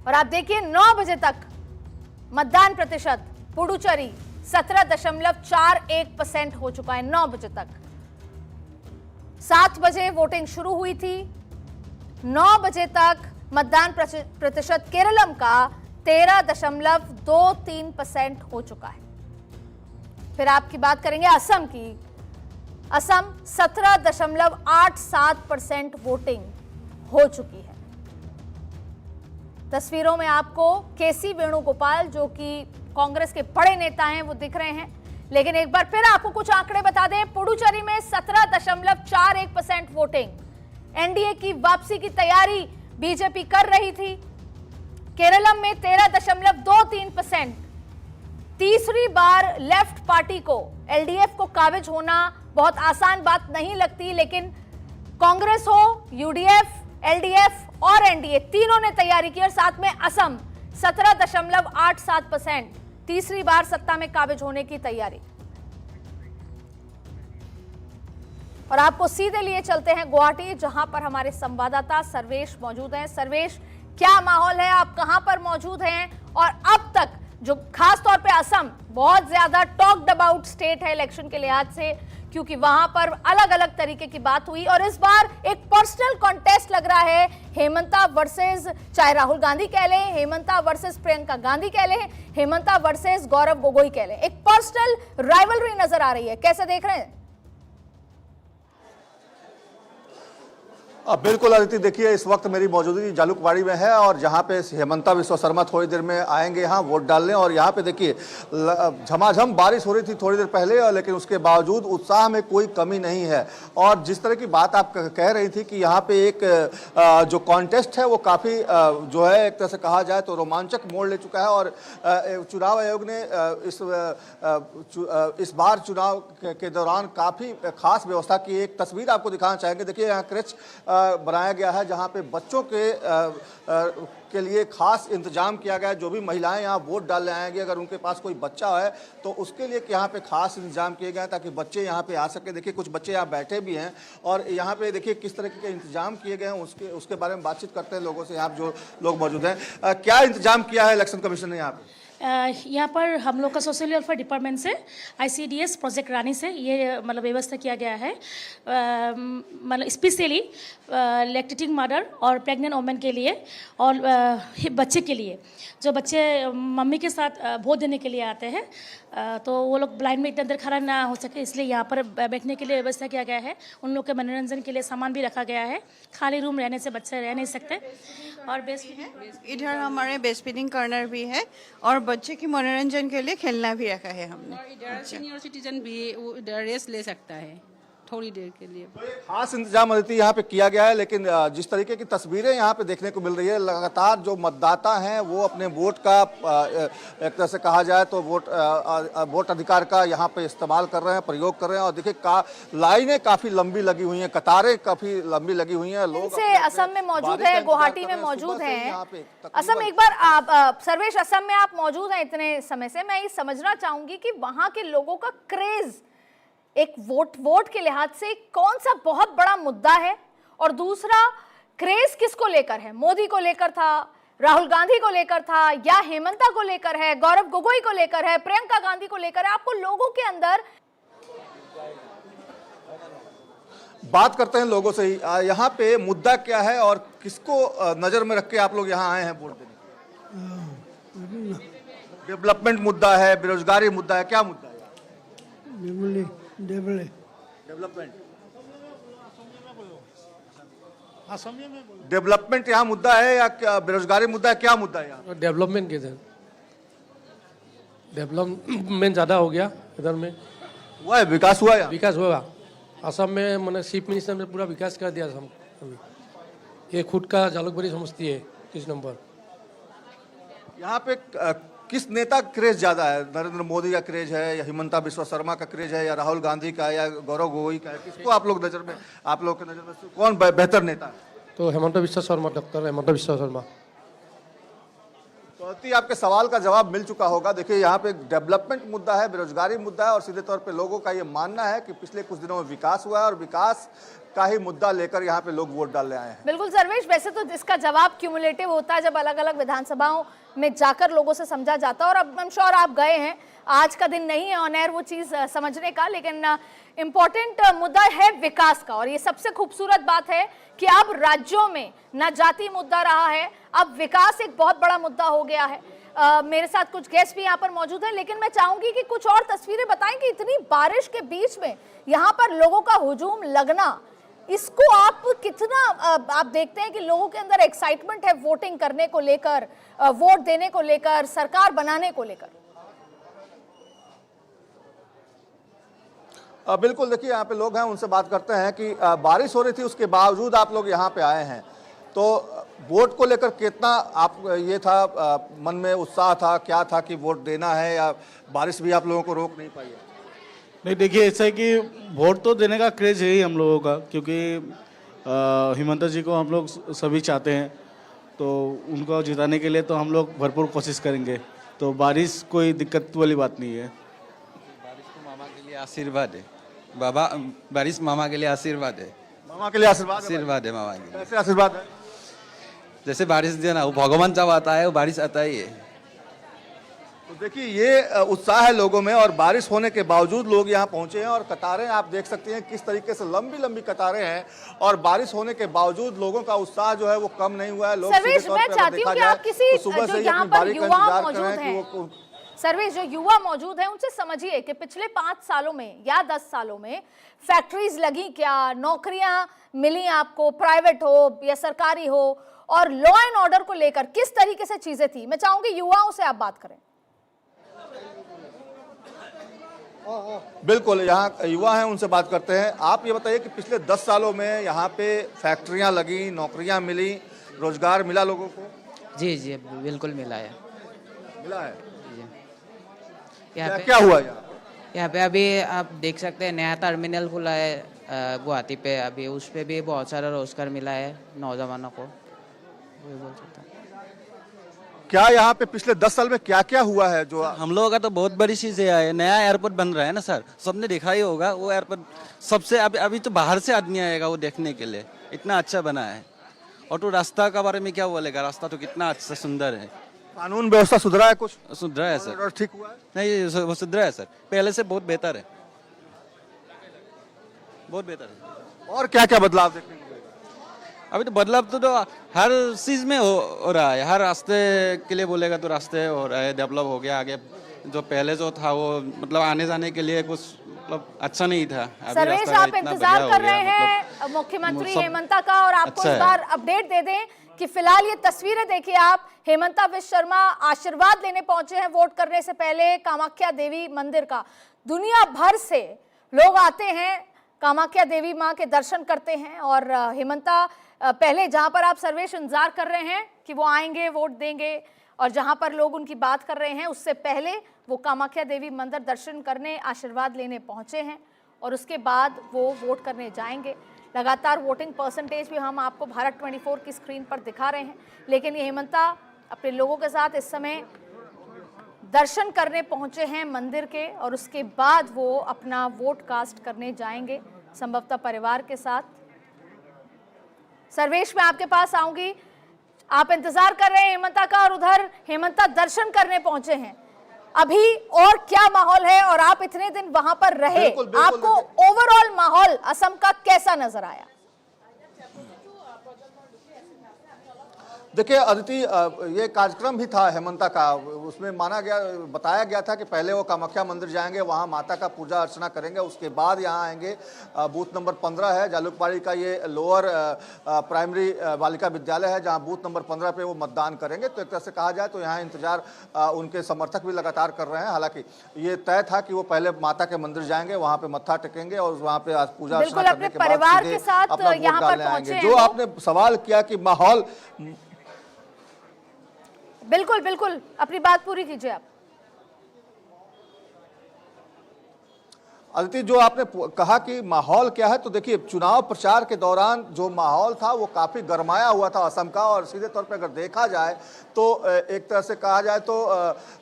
और आप देखिए 9 बजे तक मतदान प्रतिशत पुडुचेरी 17.41% हो चुका है। 9 बजे तक 7 बजे वोटिंग शुरू हुई थी। 9 बजे तक मतदान प्रतिशत केरलम का 13.23% हो चुका है। फिर आपकी बात करेंगे असम की। असम 17.87% वोटिंग हो चुकी है। तस्वीरों में आपको केसी वेणुगोपाल जो कि कांग्रेस के बड़े नेता हैं वो दिख रहे हैं, लेकिन एक बार फिर आपको कुछ आंकड़े बता दें। पुडुचेरी में 17.41% वोटिंग। एनडीए की वापसी की तैयारी बीजेपी कर रही थी। केरलम में 13.23%। तीसरी बार लेफ्ट पार्टी को, एलडीएफ को काबिज होना बहुत आसान बात नहीं लगती, लेकिन कांग्रेस हो, यूडीएफ, एलडीएफ और एनडीए तीनों ने तैयारी की और साथ में असम 17.87%। तीसरी बार सत्ता में काबिज होने की तैयारी। और आपको सीधे लिए चलते हैं गुवाहाटी, जहां पर हमारे संवाददाता सर्वेश मौजूद हैं। सर्वेश, क्या माहौल है, आप कहां पर मौजूद हैं? और अब तक जो खास तौर पे असम बहुत ज्यादा टॉक्ड अबाउट स्टेट है इलेक्शन के लिहाज से, क्योंकि वहां पर अलग अलग तरीके की बात हुई और इस बार एक पर्सनल कॉन्टेस्ट लग रहा है। हेमंता वर्सेस, चाहे राहुल गांधी कह लें, हेमंता वर्सेस प्रियंका गांधी कह लें, हेमंता वर्सेस गौरव गोगोई कह लें, एक पर्सनल राइवलरी नजर आ रही है। कैसे देख रहे हैं? बिल्कुल आदित्य, देखिए इस वक्त मेरी मौजूदगी जालुकबाड़ी में है और जहां पे हेमंता बिस्वा शर्मा थोड़ी देर में आएंगे यहाँ वोट डालने। और यहाँ पे देखिए झमाझम बारिश हो रही थी थोड़ी देर पहले, लेकिन उसके बावजूद उत्साह में कोई कमी नहीं है। और जिस तरह की बात आप कह रही थी कि यहाँ पे एक जो कॉन्टेस्ट है वो काफ़ी जो है एक तरह से कहा जाए तो रोमांचक मोड़ ले चुका है। और चुनाव आयोग ने इस बार चुनाव के दौरान काफ़ी खास व्यवस्था की। एक तस्वीर आपको दिखाना चाहेंगे। देखिए यहाँ क्रेच बनाया गया है जहां पे बच्चों के लिए खास इंतजाम किया गया है। जो भी महिलाएं यहां वोट डालने आएंगे, अगर उनके पास कोई बच्चा है तो उसके लिए यहां पे खास इंतजाम किए गए हैं ताकि बच्चे यहां पे आ सके। देखिए कुछ बच्चे यहां बैठे भी हैं और यहां पे देखिए किस तरह के इंतजाम किए गए हैं उसके बारे में बातचीत करते हैं लोगों से। यहाँ जो लोग मौजूद हैं, क्या इंतजाम किया है इलेक्शन कमीशन ने यहाँ पे? यहाँ पर हम लोग का सोशल वेलफेयर डिपार्टमेंट से ICDS प्रोजेक्ट रानी से ये मतलब व्यवस्था किया गया है, मतलब स्पेशली लैक्टेटिंग मदर और प्रेग्नेंट वुमेन के लिए और बच्चे के लिए। जो बच्चे मम्मी के साथ वोट देने के लिए आते हैं तो वो लोग ब्लाइंड में इधर अंदर खड़ा ना हो सके, इसलिए यहाँ पर बैठने के लिए व्यवस्था किया गया है। उन लोग के मनोरंजन के लिए सामान भी रखा गया है। खाली रूम रहने से बच्चे रह नहीं सकते। और इधर हमारे बेस्ट फीडिंग कॉर्नर भी है और बच्चे की मनोरंजन के लिए खेलना भी रखा है हमने। और इधर सीनियर सिटीजन भी इधर रेस्ट ले सकता है थोड़ी देर के लिए। खास इंतजाम अदिति यहाँ पे किया गया है। लेकिन जिस तरीके की तस्वीरें यहाँ पे देखने को मिल रही है, लगातार जो मतदाता हैं वो अपने वोट का एक तरह से कहा जाए तो वोट अधिकार का यहाँ पे इस्तेमाल कर रहे हैं, प्रयोग कर रहे हैं। और देखिए लाइनें काफी लंबी लगी हुई हैं, कतारें काफी लंबी लगी हुई हैं। लोग से असम में मौजूद है, गुवाहाटी में मौजूद है। असम, एक बार आप सर्वेश, असम में आप मौजूद हैं इतने समय से, मैं ये समझना चाहूंगी कि वहां के लोगों का क्रेज एक वोट के लिहाज से कौन सा बहुत बड़ा मुद्दा है, और दूसरा क्रेज किसको लेकर है? मोदी को लेकर था, राहुल गांधी को लेकर था, या हेमंता को लेकर है, गौरव गोगोई को लेकर है, प्रियंका गांधी को लेकर है? आपको लोगों के अंदर बात करते हैं लोगों से ही, यहाँ पे मुद्दा क्या है और किसको नजर में रख के आप लोग यहाँ आए हैं वोट देने? डेवलपमेंट मुद्दा है, बेरोजगारी मुद्दा है, क्या मुद्दा है? डेवलपमेंट यहाँ मुद्दा है या बेरोजगारी मुद्दा है, क्या मुद्दा है यहाँ? डेवलपमेंट के इधर डेवलपमेंट ज़्यादा हो गया इधर में। हुआ है, विकास हुआ है, विकास हुआ असम में। मैंने चीफ मिनिस्टर ने पूरा विकास कर दिया असम। अभी ये खुद का जालुकबाड़ी समझती है 30 नंबर। यहाँ पे किस नेता का क्रेज ज्यादा है? नरेंद्र मोदी का क्रेज है या हेमंता बिस्वा शर्मा का क्रेज है या राहुल गांधी का या गौरव गोगोई का है? किसको आप लोग के नजर में कौन बेहतर नेता है? तो हेमंता बिस्वा शर्मा, डॉक्टर हेमंता बिस्वा शर्मा। तो अति आपके सवाल का जवाब मिल चुका होगा। देखिए यहाँ पे डेवलपमेंट मुद्दा है, बेरोजगारी मुद्दा है और सीधे तौर पे लोगों का ये मानना है कि पिछले कुछ दिनों में विकास हुआ है और विकास का ही मुद्दा लेकर यहाँ पे लोग वोट डालने आए हैं। बिल्कुल सर्वेश, वैसे तो इसका जवाब क्यूमुलेटिव होता है जब अलग अलग विधानसभाओं में जाकर लोगों से समझा जाता है, और अब आई एम श्योर आप गए हैं, आज का दिन नहीं है ऑन एयर वो चीज समझने का, लेकिन इम्पोर्टेंट मुद्दा है विकास का। और ये सबसे खूबसूरत बात है कि अब राज्यों में न जाति मुद्दा रहा है, अब विकास एक बहुत बड़ा मुद्दा हो गया है। मेरे साथ कुछ गेस्ट भी यहाँ पर मौजूद हैं, लेकिन मैं चाहूंगी कि कुछ और तस्वीरें बताएं कि इतनी बारिश के बीच में यहाँ पर लोगों का हुजूम लगना, इसको आप कितना आप देखते हैं कि लोगों के अंदर एक्साइटमेंट है वोटिंग करने को लेकर, वोट देने को लेकर, सरकार बनाने को लेकर? बिल्कुल, देखिए यहाँ पे लोग हैं, उनसे बात करते हैं कि बारिश हो रही थी उसके बावजूद आप लोग यहाँ पे आए हैं, तो वोट को लेकर कितना आप ये था मन में उत्साह था, क्या था कि वोट देना है, या बारिश भी आप लोगों को रोक नहीं पाई है? नहीं, देखिए ऐसा है कि वोट तो देने का क्रेज है ही हम लोगों का, क्योंकि हेमंता जी को हम लोग सभी चाहते हैं, तो उनको जिताने के लिए तो हम लोग भरपूर कोशिश करेंगे। तो बारिश कोई दिक्कत वाली बात नहीं है। बारिश तो मामा के लिए आशीर्वाद है बाबा, बारिश मामा के लिए आशीर्वाद है। मामा के लिए आशीर्वाद है? आशीर्वाद है मामा के लिए। कैसे आशीर्वाद है? जैसे बारिश देना, वो भगवान जब आता है वो बारिश आता ही है। तो देखिए ये उत्साह है लोगों में, और बारिश होने के बावजूद लोग यहाँ पहुंचे हैं, और कतारें आप देख सकते हैं किस तरीके से लंबी लंबी कतारें हैं, और बारिश होने के बावजूद लोगों का उत्साह जो है वो कम नहीं हुआ है। लोग सर्वेश, मैं चाहती हूँ कि आप किसी जो यहाँ पर युवा मौजूद हैं, सर्वेश जो युवा मौजूद हैं उनसे समझिए कि पिछले 5 सालों में या 10 सालों में फैक्ट्रीज लगी क्या, नौकरियां मिली आपको, प्राइवेट हो या सरकारी हो, और लॉ एंड ऑर्डर को लेकर किस तरीके से चीजें थी? मैं चाहूंगी युवाओं से आप बात करें। बिल्कुल, यहाँ युवा हैं, उनसे बात करते हैं। आप ये बताइए कि पिछले 10 सालों में यहाँ पे फैक्ट्रियाँ लगी, नौकरियाँ मिली, रोजगार मिला लोगों को? जी जी बिल्कुल मिला है। मिला है? यहाँ पे क्या हुआ यहाँ पे अभी आप देख सकते हैं नया टर्मिनल खुला है गुवाहाटी पे, अभी उस पे भी बहुत सारा रोजगार मिला है नौजवानों को, वही बोल सकता हूँ। क्या यहाँ पे पिछले 10 साल में क्या क्या हुआ है जो हम लोगों का तो बहुत बड़ी चीज़ है, नया एयरपोर्ट बन रहा है ना सर, सबने देखा ही होगा वो एयरपोर्ट। सबसे अभी तो बाहर से आदमी आएगा वो देखने के लिए, इतना अच्छा बना है। और तो रास्ता का बारे में क्या बोलेगा, रास्ता तो कितना अच्छा सुंदर है। कानून व्यवस्था सुधरा है? कुछ सुधरा है सर? ठीक हुआ है? नहीं, वो सुधरा है सर, पहले से बहुत बेहतर है, बहुत बेहतर है। और क्या क्या बदलाव देखने को मिलेगा? अभी तो बदलाव तो हर चीज में हो रहा है, हर रास्ते के लिए बोलेगा तो रास्ते हो रहा है, डेवलप हो गया आगे। जो पहले जो था वो मतलब आने जाने के लिए कुछ मतलब अच्छा नहीं था। सर्वेश, आप इंतजार कर रहे हैं मुख्यमंत्री हेमंता का, और आपको अच्छा इस बार अपडेट दे दें कि फिलहाल ये तस्वीरें देखिए आप, हेमंता विश्व शर्मा आशीर्वाद लेने पहुंचे हैं वोट करने से पहले कामाख्या देवी मंदिर का। दुनिया भर से लोग आते हैं, कामाख्या देवी मां के दर्शन करते हैं, और हेमंता पहले जहां पर आप सर्वेश इंतजार कर रहे हैं कि वो आएंगे वोट देंगे, और जहां पर लोग उनकी बात कर रहे हैं उससे पहले वो कामाख्या देवी मंदिर दर्शन करने, आशीर्वाद लेने पहुंचे हैं, और उसके बाद वो वोट करने जाएंगे। लगातार वोटिंग परसेंटेज भी हम आपको भारत 24 की स्क्रीन पर दिखा रहे हैं, लेकिन ये हेमंता अपने लोगों के साथ इस समय दर्शन करने पहुंचे हैं मंदिर के, और उसके बाद वो अपना वोट कास्ट करने जाएंगे संभवतः परिवार के साथ। सर्वेश, मैं आपके पास आऊंगी, आप इंतजार कर रहे हैं हेमंता का, और उधर हेमंता दर्शन करने पहुंचे हैं। अभी और क्या माहौल है, और आप इतने दिन वहां पर रहे, आपको ओवरऑल माहौल असम का कैसा नजर आया? देखिए अदिति, ये कार्यक्रम भी था हेमंता का, उसमें बताया गया था कि पहले वो कामाख्या मंदिर जाएंगे, वहाँ माता का पूजा अर्चना करेंगे, उसके बाद यहाँ आएंगे। बूथ नंबर 15 है जालुकबाड़ी का, ये लोअर प्राइमरी बालिका विद्यालय है, जहाँ बूथ नंबर 15 पे वो मतदान करेंगे। तो एक तरह से कहा जाए तो यहाँ इंतजार उनके समर्थक भी लगातार कर रहे हैं। हालांकि ये तय था कि वो पहले माता के मंदिर जाएंगे, वहाँ पे मत्था टेकेंगे, और वहाँ पे आज पूजा अर्चना करने के बाद परिवार के साथ अपना वोट यहाँ पर डालने पहुंचे आएंगे। हैं जो आपने सवाल किया कि माहौल, बिल्कुल बिल्कुल, अपनी बात पूरी कीजिए आप। अदिति, जो आपने कहा कि माहौल क्या है, तो देखिए चुनाव प्रचार के दौरान जो माहौल था वो काफी गरमाया हुआ था असम का, और सीधे तौर पे अगर देखा जाए तो एक तरह से कहा जाए तो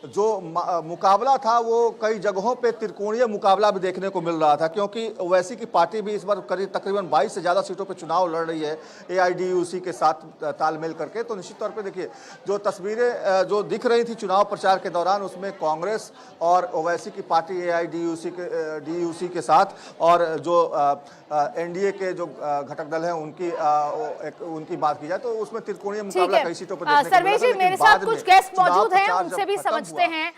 जो मुकाबला था वो कई जगहों पे त्रिकोणीय मुकाबला भी देखने को मिल रहा था, क्योंकि ओवैसी की पार्टी भी इस बार करीब तकरीबन 22 से ज़्यादा सीटों पे चुनाव लड़ रही है AIDUC के साथ तालमेल करके। तो निश्चित तौर पे देखिए जो तस्वीरें जो दिख रही थी चुनाव प्रचार के दौरान, उसमें कांग्रेस और ओवैसी की पार्टी AIDUC के साथ, और जो NDA के जो घटक दल हैं उनकी बात की जाए तो उसमें त्रिकोणीय मुकाबला कई सीटों पर देखने को मिला था। सर्वेश जी, मेरे साथ कुछ गेस्ट मौजूद हैं, उनसे भी समझते हैं